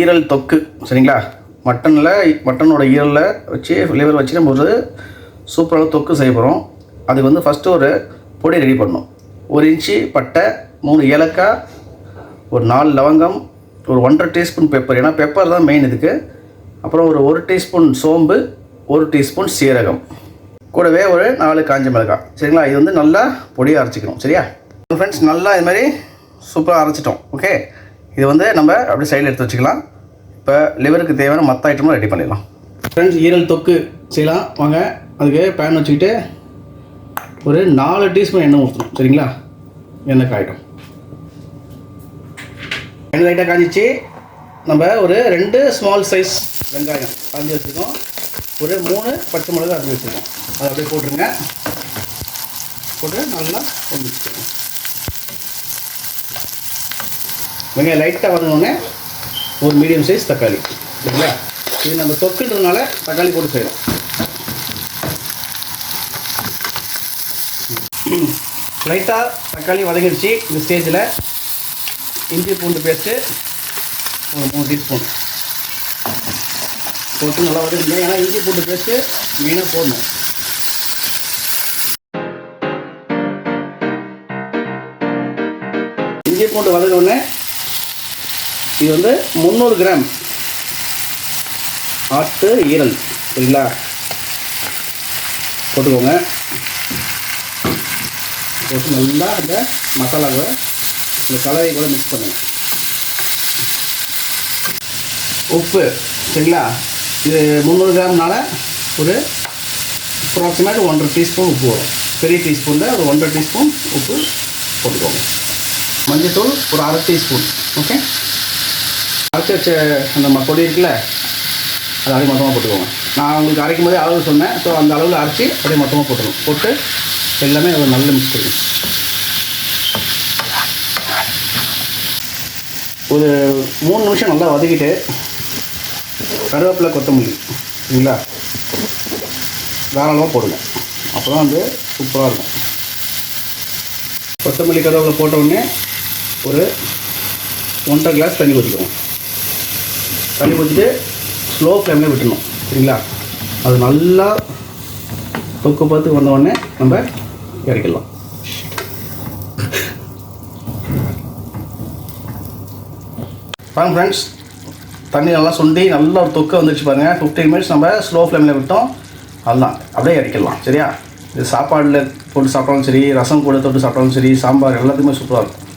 ஈரல் தொக்கு சரிங்களா. மட்டனோட ஈரலில் வச்சு லிவர் வச்சு நம்ம ஒரு சூப்பரான தொக்கு செய்ய போகிறோம். அதுக்கு வந்து ஃபஸ்ட்டு ஒரு பொடி ரெடி பண்ணணும். 1 இன்ச்சு பட்டை, 3 ஏலக்காய், ஒரு 4 லவங்கம், ஒரு 1.5 டீஸ்பூன் பெப்பர், ஏன்னா பெப்பர் தான் மெயின் இதுக்கு. அப்புறம் ஒரு 1 டீஸ்பூன் சோம்பு, 1 டீஸ்பூன் சீரகம், கூடவே ஒரு 4 காஞ்ச மிளகாய் சரிங்களா. இது வந்து நல்லா பொடியாக அரைச்சிக்கணும் சரியா. ஃப்ரெண்ட்ஸ் நல்லா இது மாதிரி சூப்பராக அரைச்சிட்டோம். ஓகே, இது வந்து நம்ம அப்படியே சைடில் எடுத்து வச்சுக்கலாம். இப்போ லிவருக்கு தேவையான மற்ற ஐட்டமும் ரெடி பண்ணிடலாம். ஃப்ரெண்ட்ஸ் ஈரல் தொக்கு செய்யலாம் வாங்க. அதுக்கு பேன் வச்சுக்கிட்டு ஒரு 4 டீஸ்பூன் எண்ணெய் ஊற்றணும் சரிங்களா. எண்ணெய் காயிட்டும். எண்ணெய் லைட்டாக காஞ்சிச்சு. நம்ம ஒரு 2 ஸ்மால் சைஸ் வெங்காயம் அரிஞ்சு வச்சுருக்கோம். ஒரு 3 பச்சை மிளகாய் அரிஞ்சு வச்சுருக்கோம். அதை அப்படியே போட்டுருங்க. போட்டு நல்லா கொண்டு வச்சுக்கோங்க. வெங்காயம் லைட்டாக வதங்கினோடனே ஒரு மீடியம் சைஸ் தக்காளி சரிங்களா. இது நம்ம தொக்குன்றதுனால தக்காளி போட்டு செய்யலாம். லைட்டாக தக்காளி வதங்கிடுச்சு. இந்த ஸ்டேஜில் இஞ்சி பூண்டு பேஸ்ட்டு ஒரு 3 டீஸ்பூன் போட்டு நல்லா வதக்குங்க. ஏன்னா இஞ்சி பூண்டு பேஸ்ட்டு மெயினாக போடணும். இஞ்சி பூண்டு வதங்கினோடனே இது வந்து 300 கிராம் ஆட்டு ஈரல் சரிங்களா போட்டுக்கோங்க. போட்டு நல்லா இந்த மசாலாவை இந்த கலவை கூட மிக்ஸ் பண்ணுங்க. உப்பு சரிங்களா. இது 300 கிராம்னால ஒரு அப்ராக்சிமேட் 1.5 டீஸ்பூன் உப்பு வரும். பெரிய டீஸ்பூனில் ஒரு 1.5 டீஸ்பூன் உப்பு போட்டுக்கோங்க. மஞ்சள் ஒரு 1/2 டீஸ்பூன். ஓகே, அரைச்சி வச்ச அந்த பொடி இருக்குல்ல அது அப்படியே மொத்தமாக போட்டுக்கோங்க. நான் உங்களுக்கு அரைக்கும் போதே அளவு சொன்னேன். ஸோ அந்த அளவில் அரைச்சி அப்படியே மொத்தமாக போட்டுக்கணும். போட்டு எல்லாமே ஒரு நல்ல மிக்ஸ் பண்ணுங்க. ஒரு 3 நிமிஷம் நல்லா வதக்கிட்டு கருவேப்பிலை, கொத்தமல்லி சரிங்களா தாராளமாக போடுங்க. அப்போ தான் வந்து சூப்பராக இருக்கும். கொத்தமல்லி கருவேப்பிலை போட்ட உடனே ஒரு 1.5 கிளாஸ் தண்ணி ஊற்றிக்கணும். தண்ணி ஊற்றிட்டு ஸ்லோ ஃப்ளேமில் விட்டுணும் சரிங்களா. அது நல்லா தொக்கு பார்த்து வந்தவுடனே நம்ம இறக்கிடலாம். பாருங்கள் ஃப்ரெண்ட்ஸ், தண்ணி நல்லா சுண்டி நல்லா ஒரு தொக்கு வந்துடுச்சு பாருங்கள். 15 மினிட்ஸ் நம்ம ஸ்லோ ஃப்ளேமில் விட்டோம். அதெல்லாம் அப்படியே இறக்கிடலாம் சரியா. இது சாப்பாடில் போட்டு சாப்பிட்டாலும் சரி, ரசம் கூட தொட்டு சாப்பிட்டாலும் சரி, சாம்பார் எல்லாத்துக்குமே சூப்பராக இருக்கும்.